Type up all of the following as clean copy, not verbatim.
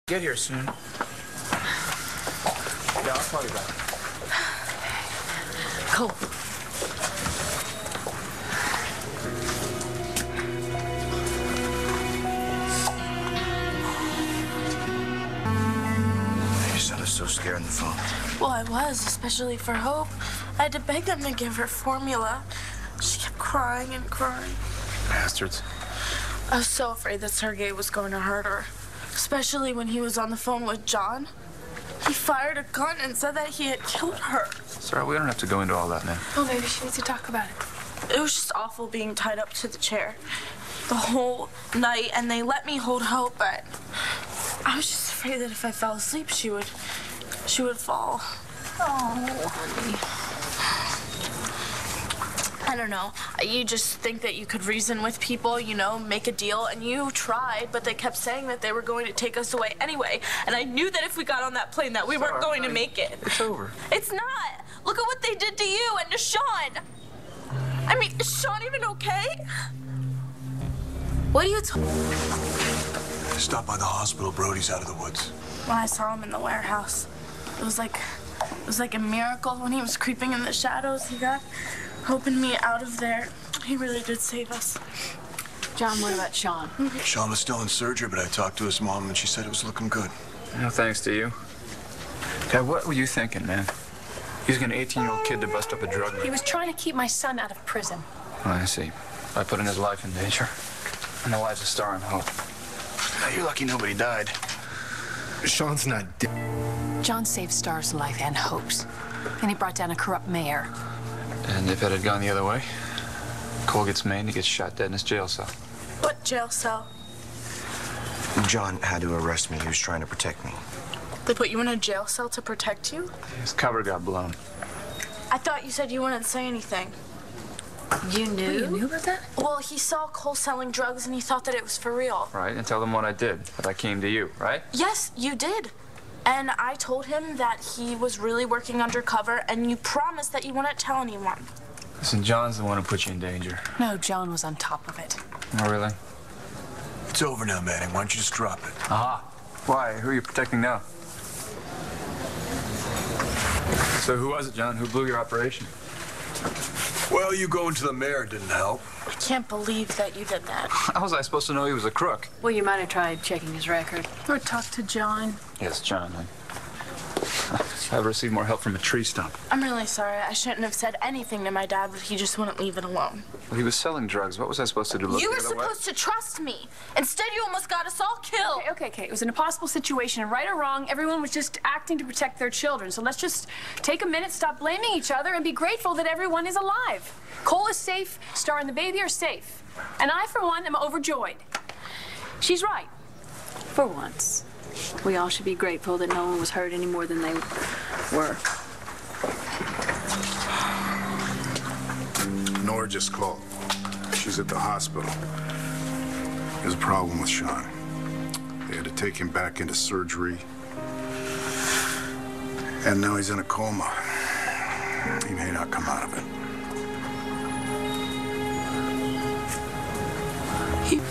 Get here soon. Yeah, I'll call you back. Cole. You sounded so scared on the phone. Well, I was, especially for Hope. I had to beg them to give her formula. She kept crying and crying. Bastards. I was so afraid that Sergei was going to hurt her, especially when he was on the phone with John. He fired a gun and said that he had killed her. Sorry, we don't have to go into all that now. Oh, maybe she needs to talk about it. It was just awful being tied up to the chair the whole night, and they let me hold Hope, but I was just afraid that if I fell asleep, she would fall. Oh, honey. I don't know. You just think that you could reason with people, you know, make a deal, and you tried, but they kept saying that they were going to take us away anyway, and I knew that if we got on that plane that we weren't going to make it. It's over. It's not. Look at what they did to you and to Sean. I mean, is Sean even okay? What are you talking? Stop by the hospital. Brody's out of the woods. When I saw him in the warehouse, it was like a miracle. When he was creeping in the shadows, he got Hope and me out of there. He really did save us. John, what about Sean? Sean was still in surgery, but I talked to his mom, and she said it was looking good. No thanks to you. Dad, what were you thinking, man? Using an 18-year-old kid to bust up a drug ring. He was trying to keep my son out of prison. Oh, I see. By putting his life in danger. And the lives of Starr and Hope. Now, you're lucky nobody died. Sean's not dead. John saved Starr's life and Hope's. And he brought down a corrupt mayor. And if it had gone the other way, Cole gets maimed, he gets shot dead in his jail cell. What jail cell? John had to arrest me. He was trying to protect me. They put you in a jail cell to protect you? His cover got blown. I thought you said you wouldn't say anything. You knew? You knew about that? Well, he saw Cole selling drugs and he thought that it was for real. Right, and tell them what I did, that I came to you, right? Yes, you did. And I told him that he was really working undercover, and you promised that you wouldn't tell anyone. Listen, John's the one who put you in danger. No, John was on top of it. Oh, really? It's over now, Manning. Why don't you just drop it? Aha. Why? Who are you protecting now? So who was it, John? Who blew your operation? Well, you going to the mayor didn't help. I can't believe that you did that. How was I supposed to know he was a crook? Well, you might have tried checking his record. Or talk to John. Yes, John. I've received more help from a tree stump. I'm really sorry. I shouldn't have said anything to my dad, but he just wouldn't leave it alone. Well, he was selling drugs. What was I supposed to do? Look You were the other way? supposed to trust me. Instead, you almost got us all killed. Okay. It was an impossible situation, and right or wrong, everyone was just acting to protect their children. So let's just take a minute, stop blaming each other, and be grateful that everyone is alive. Cole is safe, Starr and the baby are safe. And I, for one, am overjoyed. She's right. For once. We all should be grateful that no one was hurt any more than they were. Nora just called. She's at the hospital. There's a problem with Sean. They had to take him back into surgery. And now he's in a coma. He may not come out of it.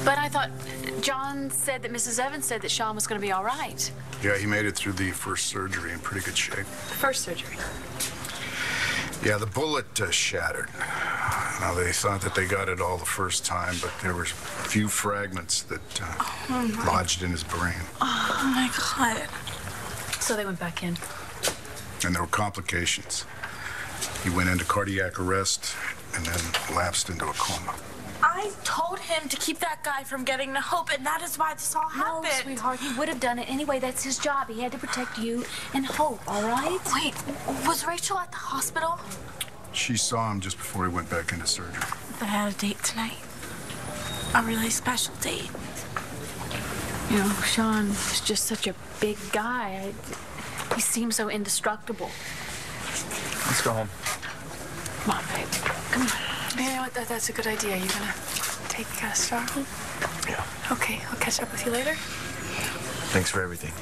But I thought John said that Mrs. Evans said that Sean was going to be all right. Yeah, he made it through the first surgery in pretty good shape. First surgery. Yeah, the bullet shattered. Now, they thought that they got it all the first time, but there were a few fragments that lodged in his brain. Oh, my God. So they went back in. And there were complications. He went into cardiac arrest and then lapsed into a coma. I told him to keep that guy from getting to Hope, and that is why this all happened. No, sweetheart, he would have done it anyway. That's his job. He had to protect you and Hope, all right? Wait, was Rachel at the hospital? She saw him just before he went back into surgery. They had a date tonight. A really special date. You know, Sean is just such a big guy. He seems so indestructible. Let's go home. Come on, babe. Come on. You know what? That's a good idea. You gonna take Starr home? Yeah. Okay, I'll catch up with you later. Thanks for everything.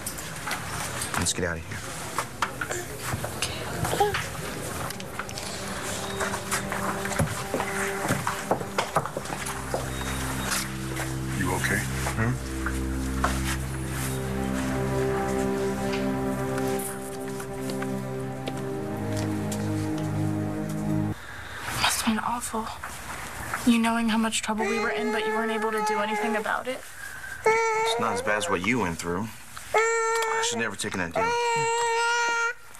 Let's get out of here. You okay? awful. You knowing how much trouble we were in, but you weren't able to do anything about it. It's not as bad as what you went through. I should never taken that deal.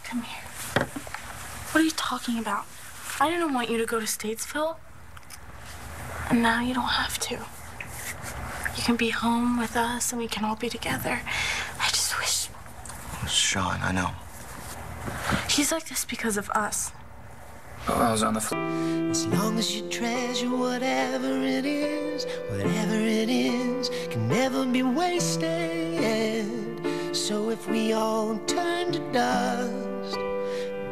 Come here. What are you talking about? I didn't want you to go to Statesville. And now you don't have to. You can be home with us and we can all be together. I just wish... Sean, I know. He's like this because of us. Oh, I was on the floor. As long as you treasure whatever it is can never be wasted. So if we all turn to dust,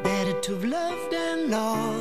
better to have loved and lost.